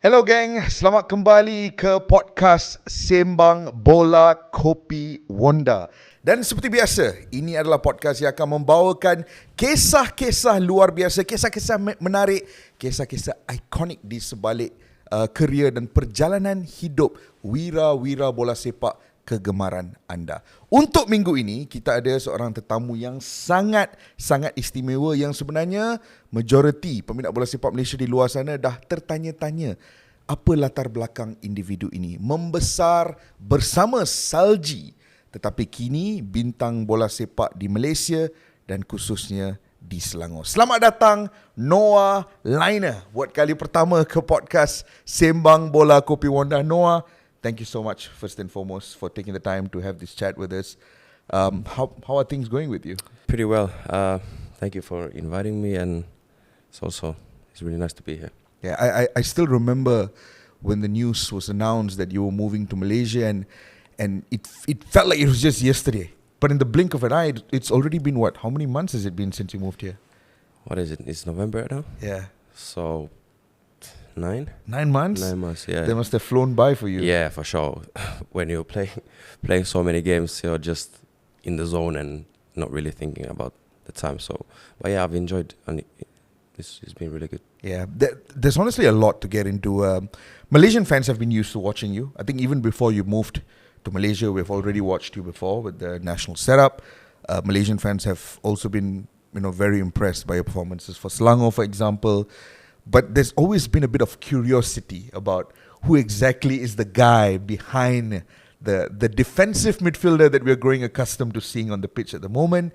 Hello gang, selamat kembali ke podcast Sembang Bola Kopi Wonda. Dan seperti biasa, ini adalah podcast yang akan membawakan kisah-kisah luar biasa, kisah-kisah menarik, kisah-kisah ikonik di sebalik kerjaya dan perjalanan hidup wira-wira bola sepak kegemaran anda. Untuk minggu ini, kita ada seorang tetamu yang sangat istimewa yang sebenarnya majoriti peminat bola sepak Malaysia di luar sana dah tertanya-tanya apa latar belakang individu ini. Membesar bersama salji, tetapi kini bintang bola sepak di Malaysia dan khususnya di Selangor. Selamat datang Nooa Laine buat kali pertama ke podcast Sembang Bola Kopi Wonda. Nooa, thank you so much first and foremost for taking the time to have this chat with us. How are things going with you? Pretty well. Thank you for inviting me, and it's really nice to be here. Yeah, I still remember when the news was announced that you were moving to Malaysia, and it felt like it was just yesterday. But in the blink of an eye, it's already been what? How many months has it been since you moved here? What is it? It's November now? Yeah. So, 9? 9 months? 9 months, yeah. They must have flown by for you. Yeah, for sure. When you're playing so many games, you're just in the zone and not really thinking about the time. So, but yeah, I've enjoyed, and it's been really good. Yeah, there's honestly a lot to get into. Malaysian fans have been used to watching you. I think even before you moved to Malaysia, we've already watched you before with the national setup. Malaysian fans have also been, very impressed by your performances for Selangor, for example. But there's always been a bit of curiosity about who exactly is the guy behind the defensive midfielder that we're growing accustomed to seeing on the pitch at the moment.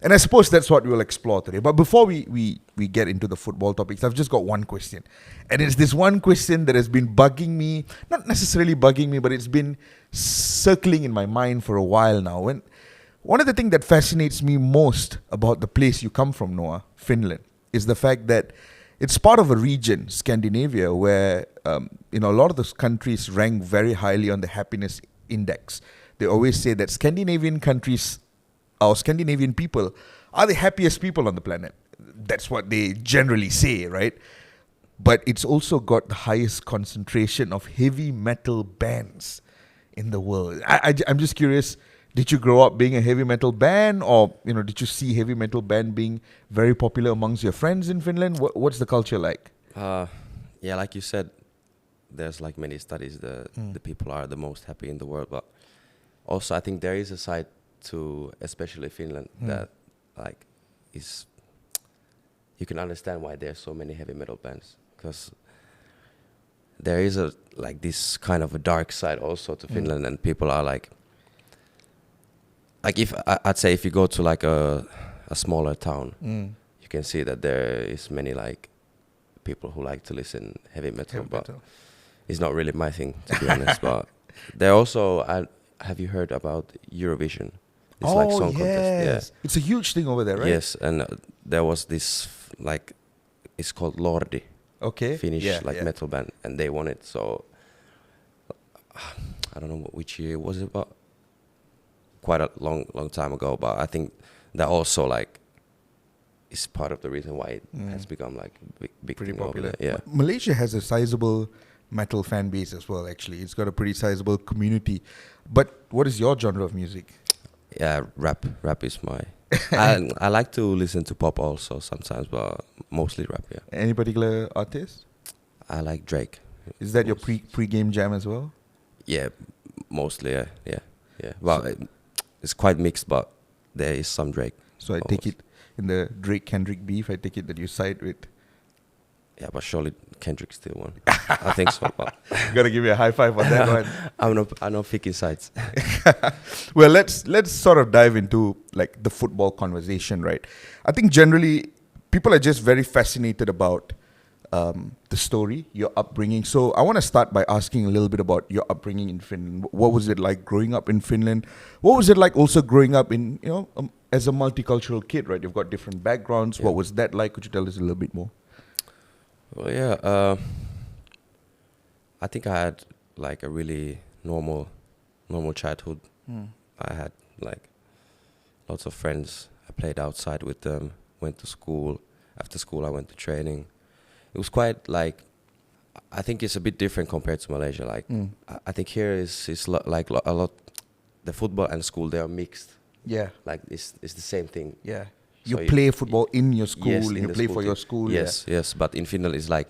And I suppose that's what we'll explore today. But before we get into the football topics, I've just got one question. And it's this one question that has been bugging me, not necessarily bugging me, but it's been circling in my mind for a while now. And one of the things that fascinates me most about the place you come from, Nooa, Finland, is the fact that it's part of a region, Scandinavia, where a lot of those countries rank very highly on the happiness index. They always say that Scandinavian countries, our Scandinavian people, are the happiest people on the planet. That's what they generally say, right? But it's also got the highest concentration of heavy metal bands in the world. I'm just curious, did you grow up being a heavy metal band, or did you see heavy metal band being very popular amongst your friends in Finland? What's the culture like? Yeah, like you said, there's like many studies the people are the most happy in the world, but also I think there is a side to especially Finland that like is, you can understand why there's so many heavy metal bands, because there is this kind of a dark side also to Finland, and people are like if I'd say if you go to like a smaller town, you can see that there is many like people who like to listen heavy metal, but it's not really my thing, to be honest. But there also, have you heard about Eurovision? It's like song contest. Yeah. It's a huge thing over there, right? Yes, and there was this it's called Lordi. Okay. Finnish metal band, and they won it. So I don't know which year was it, but quite a long time ago. But I think that also is part of the reason why it has become big pretty thing popular. over there. Yeah. Malaysia has a sizable metal fan base as well. Actually, it's got a pretty sizable community. But what is your genre of music? Yeah, rap. Rap is my. I like to listen to pop also sometimes, but mostly rap. Yeah. Any particular artist? I like Drake. Is that your pre-game jam as well? Yeah, mostly. Yeah. Well, it's quite mixed, but there is some Drake. So I take it in the Drake-Kendrick beef, I take it that you side with. Yeah, but surely Kendrick still won. I think so. But gotta give you a high five on that one. I'm not picking sides. Well, let's sort of dive into the football conversation, right? I think generally people are just very fascinated about the story, your upbringing. So I want to start by asking a little bit about your upbringing in Finland. What was it like growing up in Finland? What was it like also growing up in as a multicultural kid, right? You've got different backgrounds. Yeah. What was that like? Could you tell us a little bit more? Well, yeah. I think I had a really normal childhood. I had lots of friends. I played outside with them. Went to school. After school, I went to training. It was quite I think it's a bit different compared to Malaysia. Like I think here a lot. The football and school, they are mixed. Yeah. Like it's the same thing. Yeah. So You play football in your school, yes, and in you the play school for team. your school. Yes, yes. But in Finland, it's like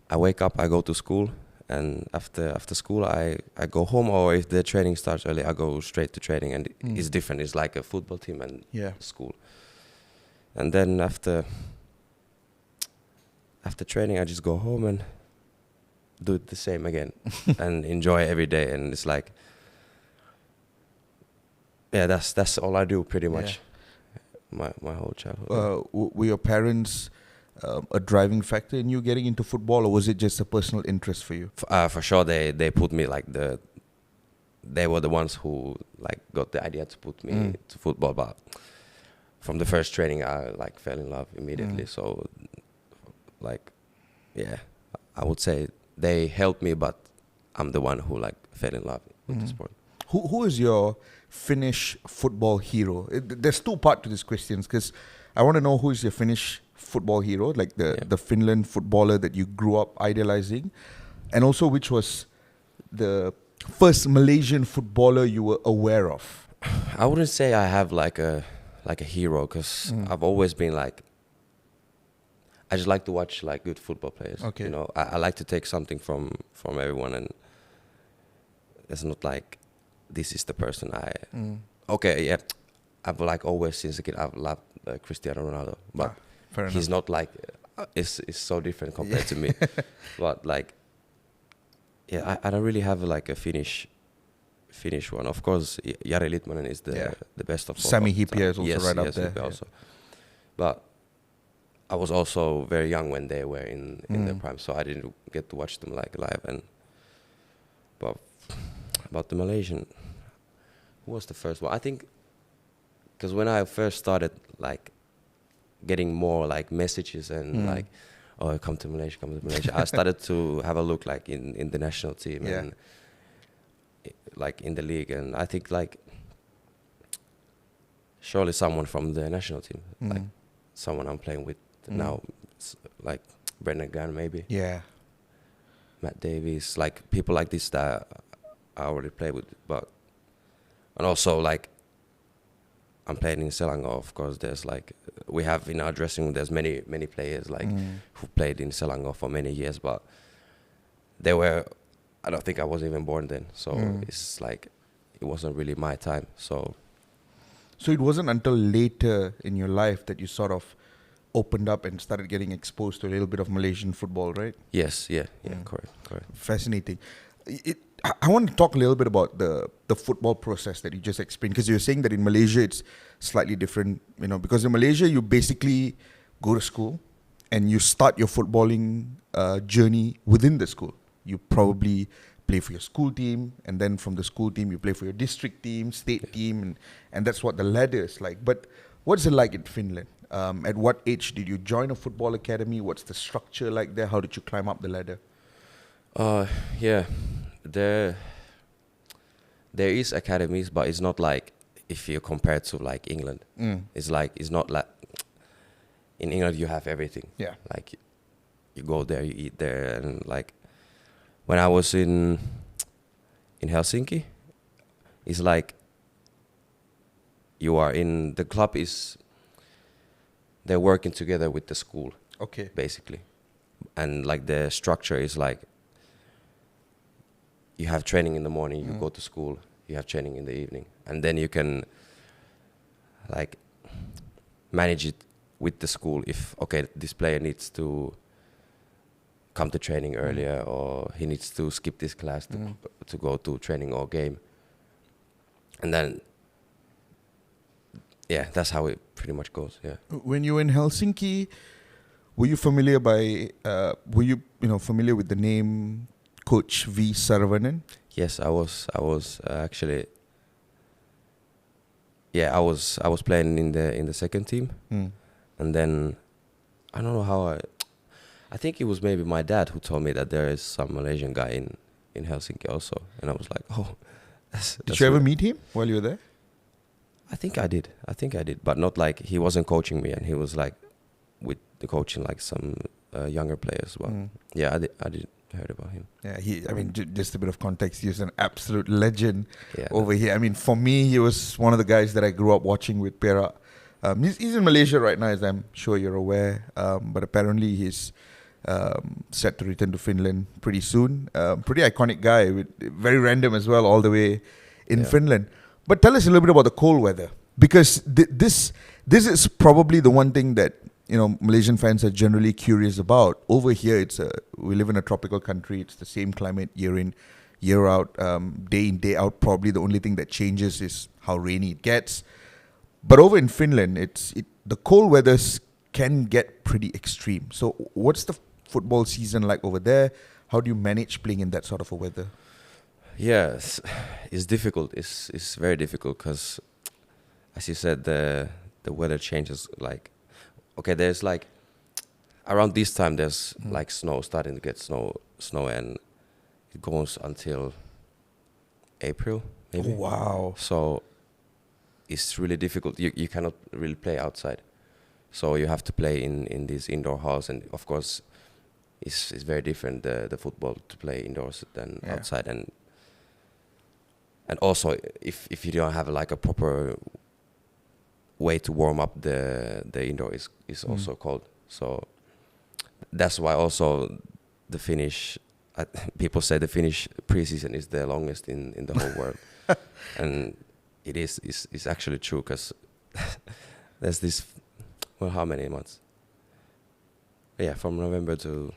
I wake up, I go to school, and after school, I go home. Or if the training starts early, I go straight to training, and it's different. It's like a football team and school. And then after training, I just go home and do it the same again, and enjoy every day. And it's like, yeah, that's all I do pretty much. My whole childhood. Were your parents a driving factor in you getting into football, or was it just a personal interest for you? For sure, they put me like they were the ones who like got the idea to put me to football. But from the first training, I like fell in love immediately. So, like, yeah, I would say they helped me, but I'm the one who like fell in love with the sport. Who is your Finnish football hero? There's two parts to this question, because I want to know who is your Finnish football hero, like the Finland footballer that you grew up idolizing, and also which was the first Malaysian footballer you were aware of. I wouldn't say I have like a hero, because I've always been like, I just like to watch like good football players. Okay. You know, I like to take something from everyone, and it's not like this is the person I. Okay, yeah, I've like always since a kid I've loved Cristiano Ronaldo, but he's not like it's so different compared to me. But like, yeah, I don't really have like a Finnish one. Of course, Jari Litmanen is the best of all. Sami Hyypiä is also yes, right up yes, there. Hyypiä also. But I was also very young when they were in their prime, so I didn't get to watch them like live. But about the Malaysian, who was the first one? I think because when I first started like getting more like messages and like, oh, come to Malaysia, I started to have a look like in the national team and like in the league, and I think like surely someone from the national team, like someone I'm playing with now, like Brendan Gunn maybe. Yeah. Matt Davies, like people like this that I already played with, and also like I'm playing in Selangor. Of course, there's like we have in our dressing room. There's many players like who played in Selangor for many years, but they were. I don't think I was even born then, so it's like it wasn't really my time. So it wasn't until later in your life that you sort of opened up and started getting exposed to a little bit of Malaysian football, right? yes, correct. Fascinating. I want to talk a little bit about the football process that you just explained, because you're saying that in Malaysia it's slightly different, you know, because in Malaysia you basically go to school and you start your footballing journey within the school. You probably play for your school team, and then from the school team you play for your district team, state team, and that's what the ladder is like. But what's it like in Finland? At what age did you join a football academy? What's the structure like there? How did you climb up the ladder? Yeah, there is academies, but it's not like if you compare to like England. It's not like in England you have everything. Yeah. Like you go there, you eat there, and like when I was in Helsinki, it's like you are in the club is they're working together with the school. Okay. Basically, and like the structure is like you have training in the morning, you go to school, you have training in the evening, and then you can like manage it with the school. If okay, this player needs to come to training earlier, or he needs to skip this class to go to training or game, and then yeah, that's how it pretty much goes. Yeah. When you were in Helsinki, were you familiar familiar with the name Coach V. Saravanan? Yes, I was actually. Yeah, I was playing in the second team, and then I don't know how I think it was maybe my dad who told me that there is some Malaysian guy in Helsinki also, and I was like, oh, Did you ever meet him while you were there? I think I did, but not like he wasn't coaching me, and he was like with the coaching like some younger players. But yeah, I did heard about him. Yeah, I mean, just a bit of context. He's an absolute legend Yeah. over here. I mean, for me, he was one of the guys that I grew up watching with Perak. He's in Malaysia right now, as I'm sure you're aware. But apparently, he's set to return to Finland pretty soon. Pretty iconic guy, very random as well, all the way in Finland. But tell us a little bit about the cold weather, because this is probably the one thing that Malaysian fans are generally curious about. Over here, we live in a tropical country. It's the same climate year in, year out, day in, day out. Probably the only thing that changes is how rainy it gets. But over in Finland, the cold weathers can get pretty extreme. So what's the football season like over there? How do you manage playing in that sort of a weather? Yes, it's difficult. It's very difficult because, as you said, the weather changes. Like, okay, there's like around this time there's like starting to get snow, and it goes until April maybe. Oh, wow! So it's really difficult. You cannot really play outside, so you have to play in these indoor halls, and of course, it's very different the football to play indoors than outside, and also if you don't have like a proper way to warm up, the indoor is also cold. So that's why also the Finnish people say the Finnish preseason is the longest in the whole world, and it's actually true because there's this how many months? Yeah, from November to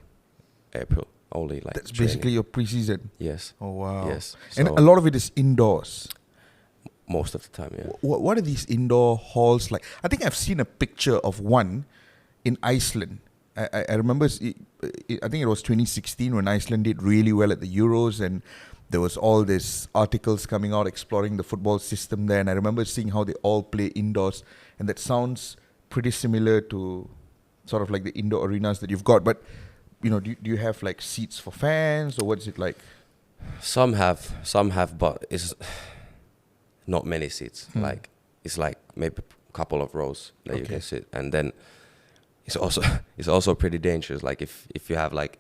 April only, like that's training. basically your preseason. Yes. Oh wow. Yes. And So a lot of it is indoors. most of the time, yeah. What are these indoor halls like? I think I've seen a picture of one in Iceland. I remember, I think it was 2016 when Iceland did really well at the Euros, and there was all these articles coming out exploring the football system there. And I remember seeing how they all play indoors, and that sounds pretty similar to sort of like the indoor arenas that you've got. But do you have like seats for fans, or what is it like? Some have, but it's not many seats. Like it's like maybe a couple of rows that you can sit, and then it's also pretty dangerous. Like if you have like,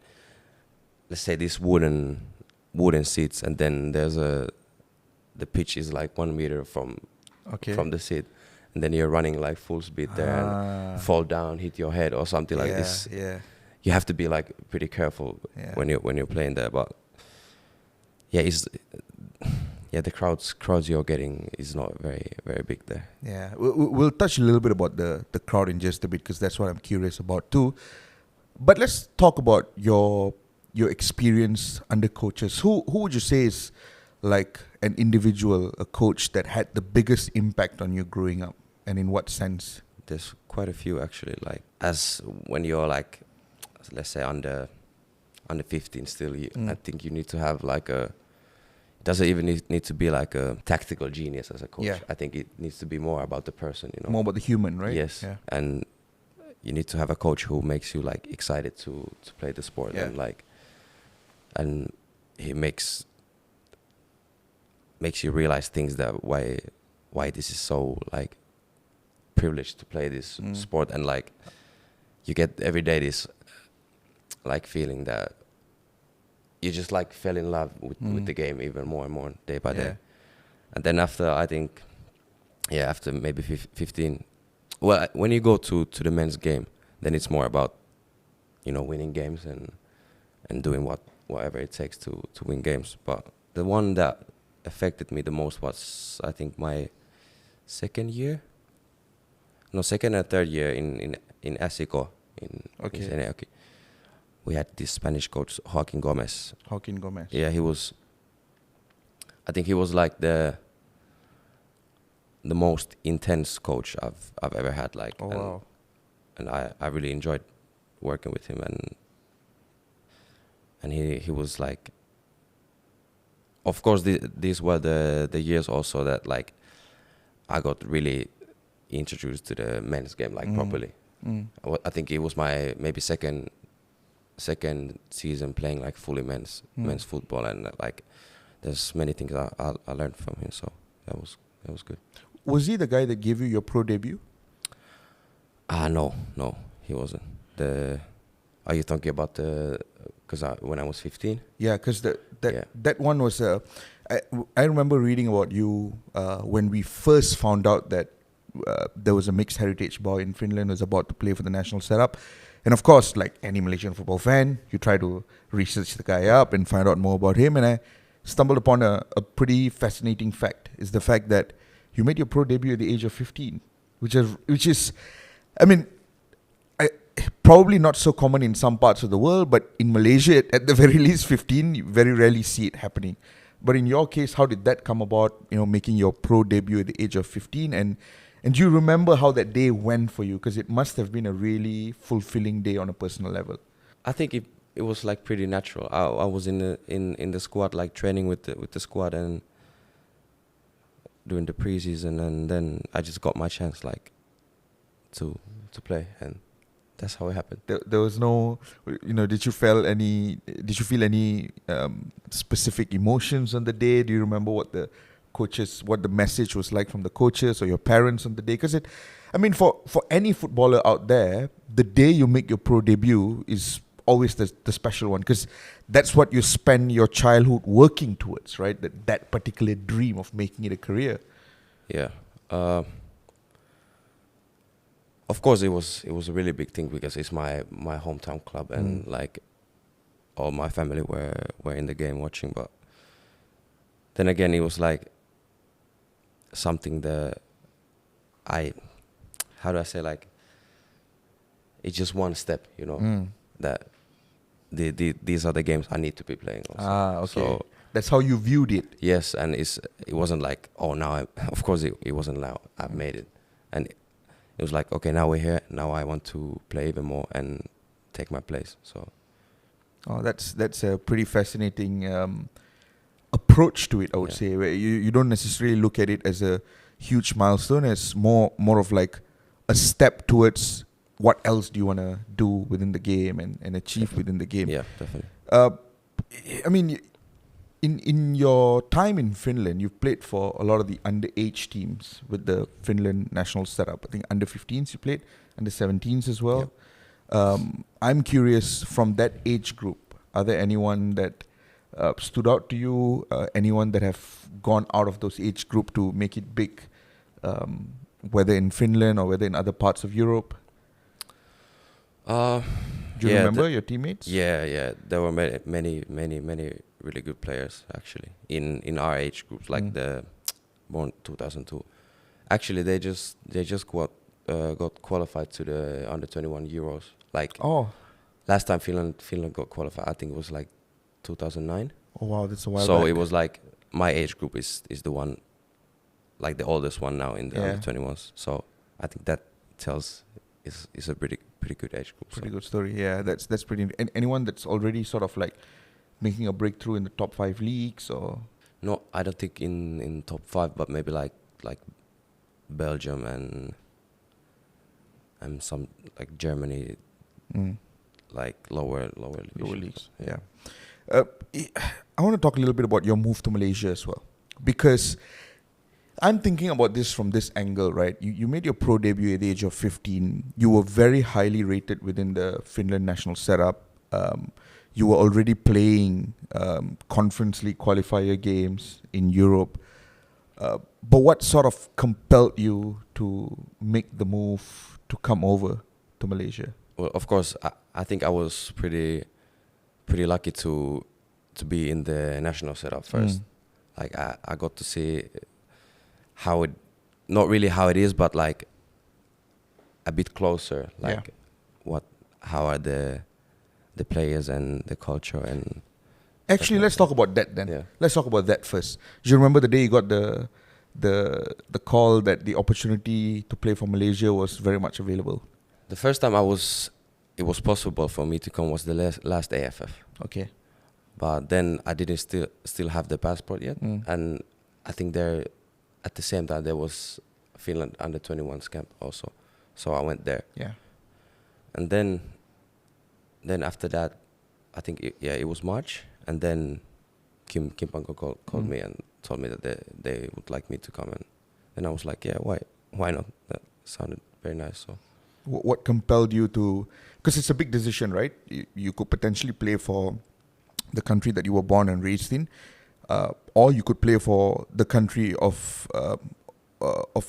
let's say these wooden seats, and then the pitch is like 1 meter from the seat, and then you're running like full speed there and fall down, hit your head or something like this. Yeah. You have to be like pretty careful when you're playing there, but the crowds you're getting is not very, very big there. Yeah, we'll touch a little bit about the crowd in just a bit, because that's what I'm curious about too. But let's talk about your experience under coaches. Who would you say is like an individual, a coach that had the biggest impact on you growing up, and in what sense? There's quite a few actually. Like as when you're like, let's say under 15 still, I think you need to have like it doesn't even need to be like a tactical genius as a coach. Yeah. I think it needs to be more about the person, More about the human, right? Yes. Yeah. And you need to have a coach who makes you like excited to play the sport, and he makes you realize things that why this is so like privileged to play this sport, and like you get every day this like feeling that you just like fell in love with the game even more and more day by day. And then after, I think, after maybe 15, well, when you go to the men's game, then it's more about, winning games and doing whatever it takes to win games. But the one that affected me the most was, I think, my second and third year in Asico in Seneoki. We had this Spanish coach, Joaquin Gomez. Yeah, I think he was like the most intense coach I've ever had. Like, wow. And I really enjoyed working with him, and he was like, of course these were the years also that like I got really introduced to the men's game like properly. I think it was my maybe second season playing like fully men's football, and like there's many things I learned from him, so that was good. Was he the guy that gave you your pro debut? No, he wasn't. Are you talking about the because when I was 15. Yeah, because Yeah. that one was. I remember reading about you when we first found out that there was a mixed heritage boy in Finland who was about to play for the national setup. And of course, like any Malaysian football fan, you try to research the guy up and find out more about him. And I stumbled upon a pretty fascinating fact. Is the fact that you made your pro debut at the age of 15, which is, I mean, probably not so common in some parts of the world, but in Malaysia, at the very least, 15, you very rarely see it happening. But in your case, how did that come about? Making your pro debut at the age of 15, and do you remember how that day went for you? Because it must have been a really fulfilling day on a personal level. I think it was like pretty natural. I was in the squad, like training with the squad and doing the preseason, and then I just got my chance, like to play, and that's how it happened. There was no, did you feel any specific emotions on the day? Do you remember what the message was like from the coaches or your parents on the day? Because for any footballer out there, the day you make your pro debut is always the special one, because that's what you spend your childhood working towards, right? That particular dream of making it a career. Yeah. Of course, it was a really big thing because it's my hometown club, and like all my family were in the game watching. But then again, it was like something that how do I say, like, it's just one step, that these are the games I need to be playing also. Okay. So that's how you viewed it. yes, and it wasn't like, oh, now of course it wasn't now I've made it, and it was like, okay, now we're here. Now I want to play even more and take my place. So, that's a pretty fascinating approach to it, I would say. Where you don't necessarily look at it as a huge milestone. It's more of like a step towards what else do you want to do within the game and achieve within the game. yeah, definitely. In your time in Finland, you've played for a lot of the underage teams with the Finland national setup. I think under 15s you played, under 17s as well. Yep. I'm curious, from that age group, are there anyone that stood out to you? Anyone that have gone out of those age group to make it big, whether in Finland or whether in other parts of Europe? Do you remember your teammates? Yeah. There were many really good players actually in our age groups, like the born 2002. Actually, they just got qualified to the under 21 Euros. Like, last time Finland got qualified, I think it was like 2009. Oh wow, that's a while So back. it was like my age group is the one, like the oldest one now in the under 21s. So I think that tells is a pretty good age group. Pretty good story. Yeah, that's pretty. And anyone that's already sort of like making a breakthrough in the top 5 leagues, or? No, I don't think in top 5, but maybe like Belgium and some like Germany, like lower leagues. Yeah. I want to talk a little bit about your move to Malaysia as well, because I'm thinking about this from this angle, right? You made your pro debut at the age of 15. You were very highly rated within the Finland national setup. You were already playing Conference League qualifier games in Europe. But what sort of compelled you to make the move to come over to Malaysia? Well, of course, I think I was pretty lucky to be in the national setup first. Like I got to see how it, not really how it is, but like a bit closer. Like how are the players and the culture and. Actually, let's talk about that then. Yeah. Let's talk about that first. Do you remember the day you got the call that the opportunity to play for Malaysia was very much available? The first time it was possible for me to come was the last AFF. Okay. But then I didn't still have the passport yet, and I think there at the same time there was Finland under 21s camp also, so I went there. Yeah. And then after that, I think it was March, and then Kim Panko called me and told me that they would like me to come, and then I was like, yeah, why not? That sounded very nice. So What compelled you to? Because it's a big decision, right? You could potentially play for the country that you were born and raised in, or you could play for the country of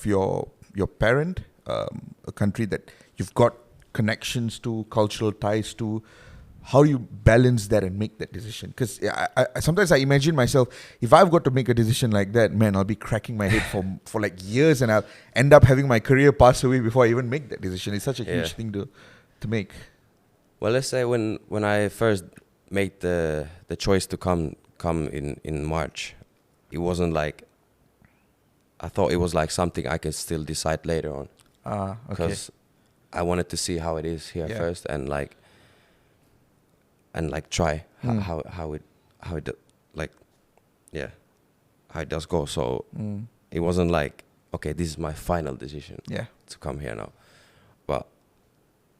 your parent, a country that you've got connections to, cultural ties to. How do you balance that and make that decision? Because I sometimes I imagine myself, if I've got to make a decision like that, man, I'll be cracking my head for like years, and I'll end up having my career pass away before I even make that decision. It's such a huge thing to make. Well, let's say when I first made the choice to come in March, it wasn't like, I thought it was like something I could still decide later on. Okay. Because I wanted to see how it is here first, and try how it does go. So it wasn't like, okay, this is my final decision to come here now. But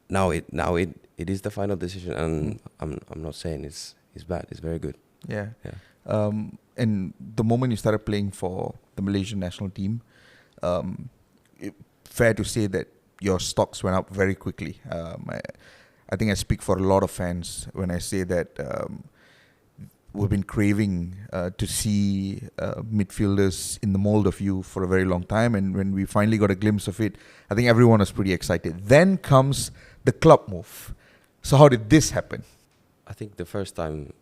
now it is the final decision, and I'm not saying it's bad. It's very good. Yeah. And the moment you started playing for the Malaysian national team, fair to say that your stocks went up very quickly. I think I speak for a lot of fans when I say that we've been craving to see midfielders in the mold of you for a very long time. And when we finally got a glimpse of it, I think everyone was pretty excited. Then comes the club move. So how did this happen? I think the first time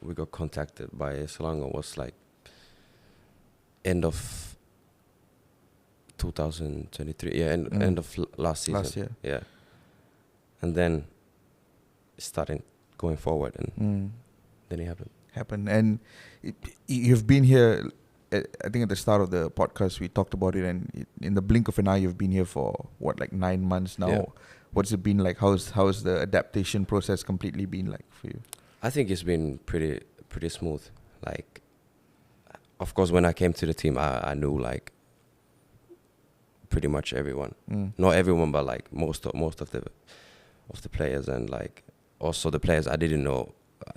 we got contacted by Selangor was like end of 2023. End of last season. Last year. Yeah. And then starting going forward, and then it happened. And you've been here, I think at the start of the podcast we talked about it, and in the blink of an eye you've been here for what, like 9 months now. Yeah. What's it been like? How's the adaptation process completely been like for you? I think it's been pretty smooth. Like, of course, when I came to the team, I knew like pretty much everyone. Not everyone, but like most of the players, and like also the players I didn't know.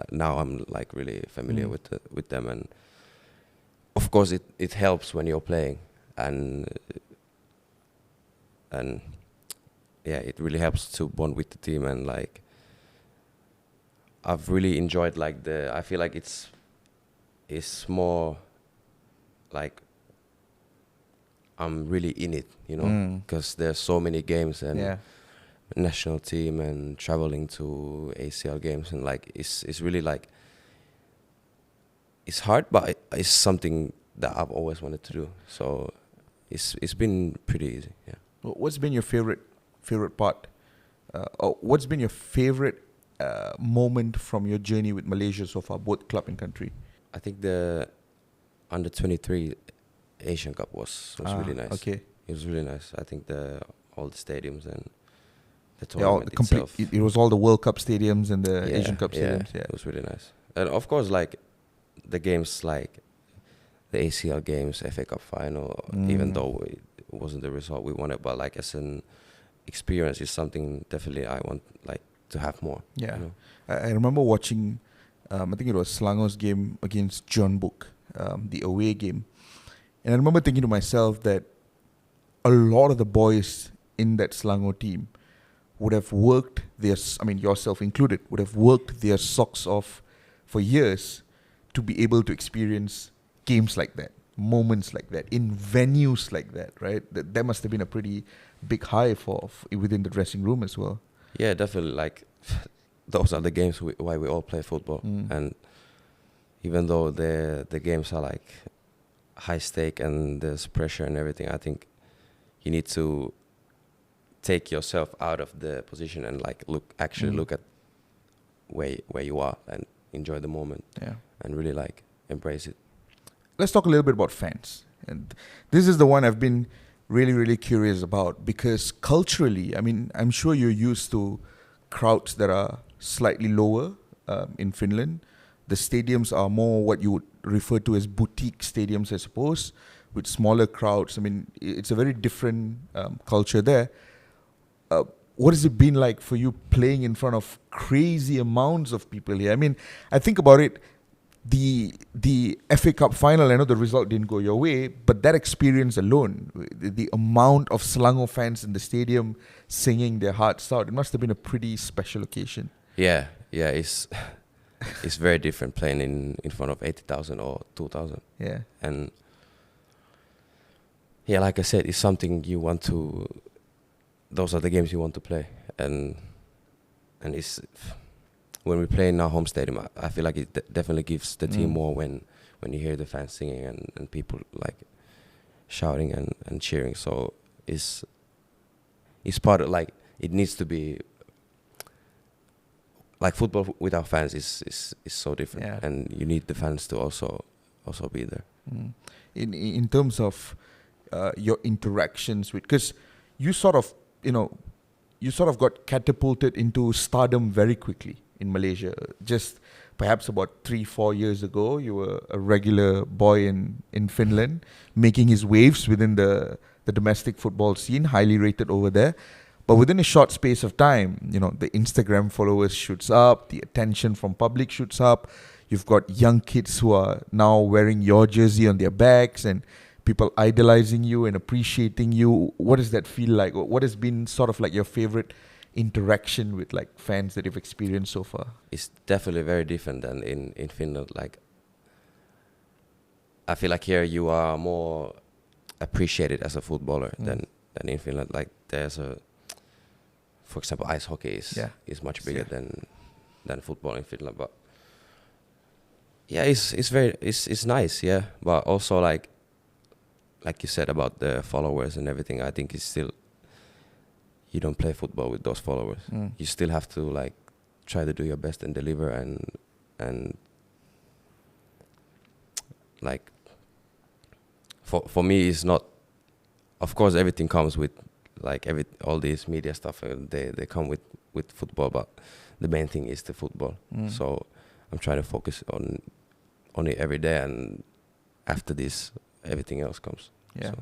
Now I'm like really familiar with them, and of course it helps when you're playing, and yeah, it really helps to bond with the team. And like I've really enjoyed like I feel like it's more like I'm really in it, you know, because there's so many games and national team and traveling to ACL games, and like it's really like it's hard, but it's something that I've always wanted to do. So it's been pretty easy. Yeah. What's been your favorite part? Or what's been your favorite moment from your journey with Malaysia so far, both club and country? I think the under 23 Asian Cup was really nice. Okay. It was really nice. I think all the stadiums and the tournament itself. It was all the World Cup stadiums and the Asian Cup stadiums. Yeah, it was really nice. And of course, like the games, like the ACL games, FA Cup final, even though it wasn't the result we wanted, but like as an experience, is something definitely I want like to have more. Yeah, you know? I remember watching. I think it was Selangor's game against John Book, the away game, and I remember thinking to myself that a lot of the boys in that Selangor team would have worked yourself included, would have worked their socks off for years to be able to experience games like that, moments like that, in venues like that, right? That must have been a pretty big high for within the dressing room as well. Yeah, definitely. Like those are the games why we all play football, and even though the games are like high stake and there's pressure and everything, I think you need to take yourself out of the position and like look at where you are and enjoy the moment, and really like embrace it. Let's talk a little bit about fans, and this is the one I've been really, really curious about, because culturally, I mean, I'm sure you're used to crowds that are slightly lower in Finland. The stadiums are more what you would refer to as boutique stadiums, I suppose, with smaller crowds. I mean, it's a very different culture there. What has it been like for you playing in front of crazy amounts of people here? I mean, I think about it, the FA Cup final, I know the result didn't go your way, but that experience alone, the amount of Selangor fans in the stadium singing their hearts out, it must have been a pretty special occasion. Yeah, it's it's very different playing in front of 80,000 or 2,000. Yeah. And yeah, like I said, it's something you want to. Those are the games you want to play, and it's when we play in our home stadium. I feel like it definitely gives the team more when you hear the fans singing and people like shouting and cheering. So it's part of, like, it needs to be like football without fans is so different, and you need the fans to also be there. In terms of your interactions with, because you sort of got catapulted into stardom very quickly in Malaysia. Just perhaps about 3-4 years ago, you were a regular boy in Finland, making his waves within the domestic football scene, highly rated over there. But within a short space of time, the Instagram followers shoots up, the attention from public shoots up. You've got young kids who are now wearing your jersey on their backs and people idolizing you and appreciating you. What does that feel like? What has been sort of like your favorite interaction with like fans that you've experienced so far? It's definitely very different than in Finland. Like, I feel like here you are more appreciated as a footballer than in Finland. Like, there's for example, ice hockey is much bigger than football in Finland. But yeah, it's nice, yeah. But also like you said about the followers and everything, I think it's still, you don't play football with those followers. You still have to like try to do your best and deliver and like for me it's not, of course everything comes with like all these media stuff, they come with football, but the main thing is the football. So I'm trying to focus on it every day, and after this everything else comes. Yeah.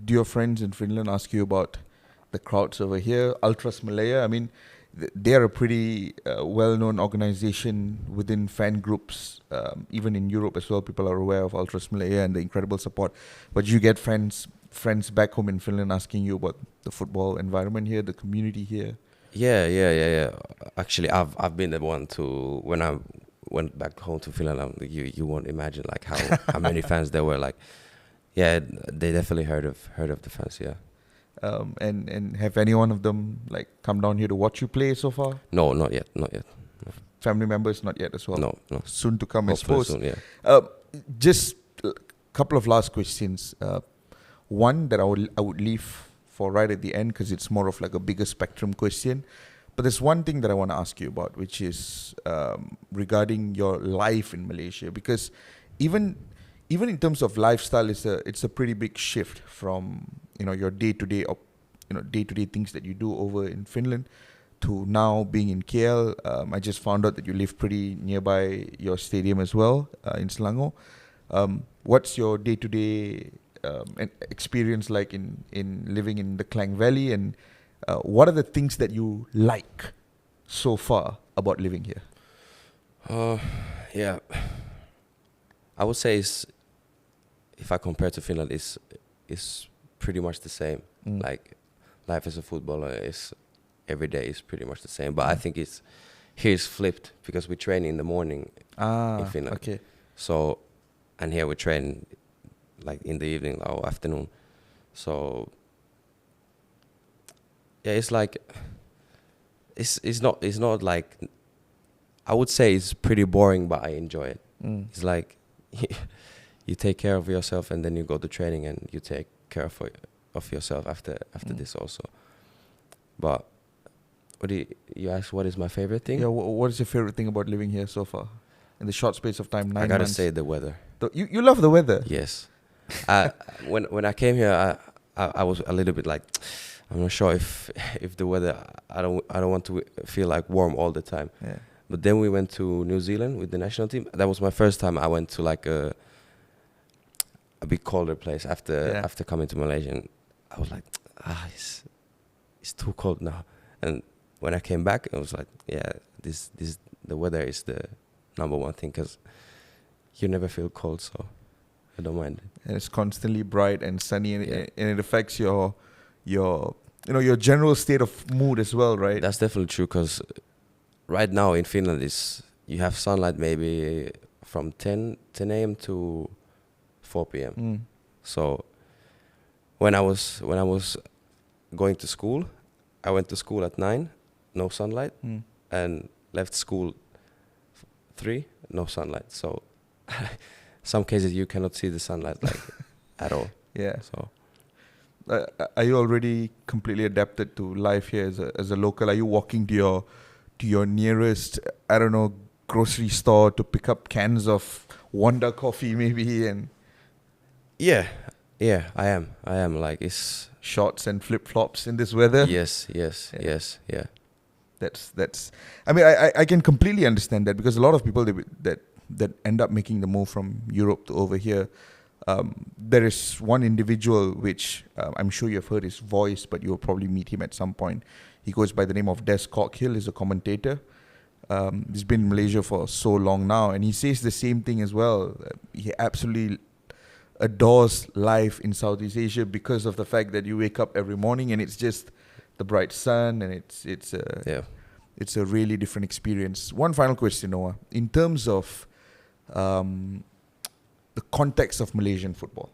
Do your friends in Finland ask you about the crowds over here? Ultras Malaya, I mean, they're a pretty well-known organization within fan groups. Even in Europe as well, people are aware of Ultras Malaya and the incredible support. But you get friends back home in Finland asking you about the football environment here, the community here? Yeah. Actually, I've been the one to, when I went back home to Finland, you won't imagine like how many fans there were. Like, yeah, they definitely heard of the fans. Yeah. And have any one of them like come down here to watch you play so far? No, not yet. No. Family members, not yet as well. No. Soon to come, Hopefully I suppose. soon, yeah. Just a couple of last questions. One that I would leave for right at the end because it's more of like a bigger spectrum question. But there's one thing that I want to ask you about, which is regarding your life in Malaysia, because even in terms of lifestyle, it's a pretty big shift from your day-to-day things that you do over in Finland to now being in KL. I just found out that you live pretty nearby your stadium as well, in Selangor. What's your day-to-day experience like in living in the Klang Valley, and what are the things that you like so far about living here? Yeah, I would say if I compare to Finland, is pretty much the same. Like, life as a footballer is every day is pretty much the same. But I think here's flipped because we train in the morning in Finland. Okay. So, and here we train like in the evening or afternoon. So yeah, it's like it's not like, I would say it's pretty boring, but I enjoy it. It's like you take care of yourself and then you go to training and you take care of yourself after this also. But what do you ask? What is my favorite thing? Yeah, what is your favorite thing about living here so far in the short space of time? 9 months. I gotta say the weather. You love the weather. Yes. When I came here, I was a little bit like, I'm not sure if the weather. I don't want to feel like warm all the time. Yeah. But then we went to New Zealand with the national team. That was my first time I went to like a bit colder place after coming to Malaysia. And I was like, it's too cold now. And when I came back, I was like, yeah, the weather is the number one thing, because you never feel cold, so I don't mind it. And it's constantly bright and sunny, and it affects your your general state of mood as well, right? That's definitely true, because right now in Finland you have sunlight maybe from 10 a.m. to 4 p.m. So when I was going to school, I went to school at 9, no sunlight, and left school 3, no sunlight. So some cases you cannot see the sunlight like at all. Yeah. So are you already completely adapted to life here as a local? Are you walking to your nearest, I don't know, grocery store to pick up cans of Wonda coffee maybe, and yeah, I am like, it's shorts and flip flops in this weather? yes. That's I mean, I can completely understand that, because a lot of people that end up making the move from Europe to over here, there is one individual which I'm sure you've heard his voice, but you'll probably meet him at some point. He goes by the name of Des Cockhill. He's a commentator. He's been in Malaysia for so long now, and he says the same thing as well. He absolutely adores life in Southeast Asia because of the fact that you wake up every morning and it's just the bright sun, and it's a really different experience. One final question, Nooa. In terms of the context of Malaysian football,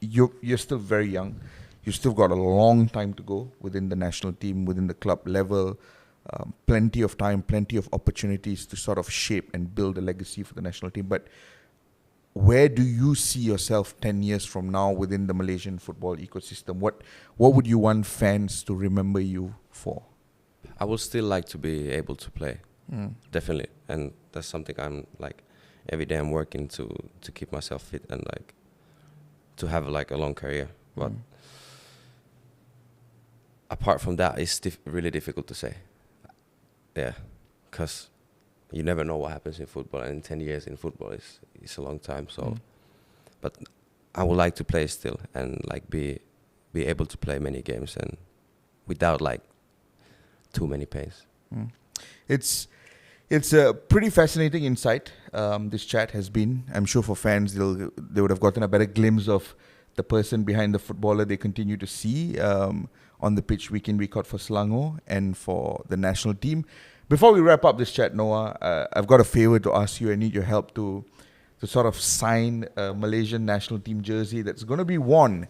you're still very young. You've still got a long time to go within the national team, within the club level. Plenty of time, plenty of opportunities to sort of shape and build a legacy for the national team. But where do you see yourself 10 years from now within the Malaysian football ecosystem? What would you want fans to remember you for? I would still like to be able to play, definitely, and that's something I'm like every day I'm working to keep myself fit and like to have like a long career. But apart from that, it's really difficult to say. Yeah, because you never know what happens in football, and 10 years in football is a long time. So, but I would like to play still and like be able to play many games and without like too many pains. It's a pretty fascinating insight. This chat has been. I'm sure for fans, they would have gotten a better glimpse of the person behind the footballer they continue to see on the pitch week in, week out for Selangor and for the national team. Before we wrap up this chat, Nooa, I've got a favor to ask you. I need your help to sort of sign a Malaysian national team jersey that's going to be worn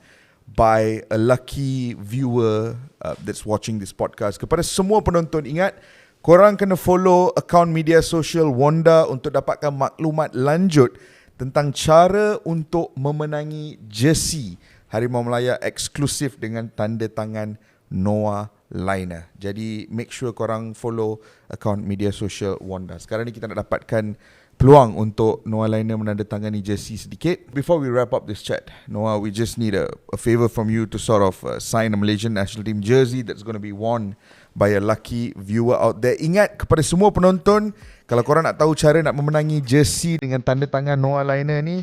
by a lucky viewer that's watching this podcast. Kepada semua penonton, ingat, korang kena follow akaun media sosial Wonda untuk dapatkan maklumat lanjut tentang cara untuk memenangi jersey Harimau Malaya eksklusif dengan tanda tangan Nooa Laine. Jadi make sure korang follow akaun media sosial Wonda. Sekarang ni kita nak dapatkan peluang untuk Nooa Laine menandatangani jersey sedikit. Before we wrap up this chat, Nooa, we just need a favor from you to sort of sign a Malaysian national team jersey that's going to be worn by a lucky viewer out there. Ingat kepada semua penonton, kalau korang nak tahu cara nak memenangi jersey dengan tanda tangan Nooa Laine ni,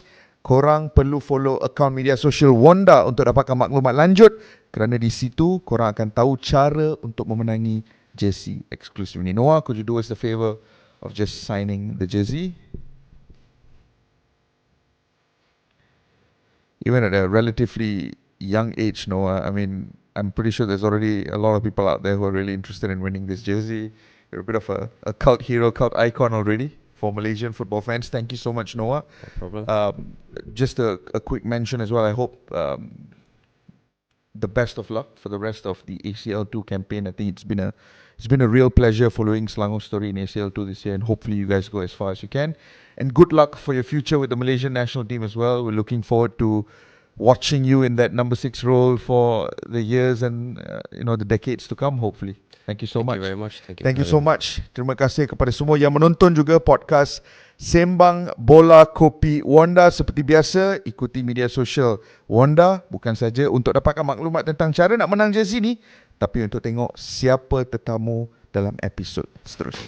korang perlu follow akaun media sosial Wonda untuk dapatkan maklumat lanjut, kerana di situ korang akan tahu cara untuk memenangi jersey eksklusif ni. Nooa, could you do us the favor of just signing the jersey? Even at a relatively young age, Nooa, I mean, I'm pretty sure there's already a lot of people out there who are really interested in winning this jersey. You're a bit of a cult hero, cult icon already for Malaysian football fans. Thank you so much, Nooa. No problem. Just a quick mention as well. I hope the best of luck for the rest of the ACL2 campaign. I think it's been a real pleasure following Selangor's story in ACL2 this year, and hopefully you guys go as far as you can. And good luck for your future with the Malaysian national team as well. We're looking forward to watching you in that number 6 role for the years and the decades to come, hopefully. Thank you so much. Thank you very much. Thank you so much. Terima kasih kepada semua yang menonton juga podcast Sembang Bola Kopi Wonda. Seperti biasa, ikuti media sosial Wonda bukan saja untuk dapatkan maklumat tentang cara nak menang jersey ni, tapi untuk tengok siapa tetamu dalam episod seterusnya.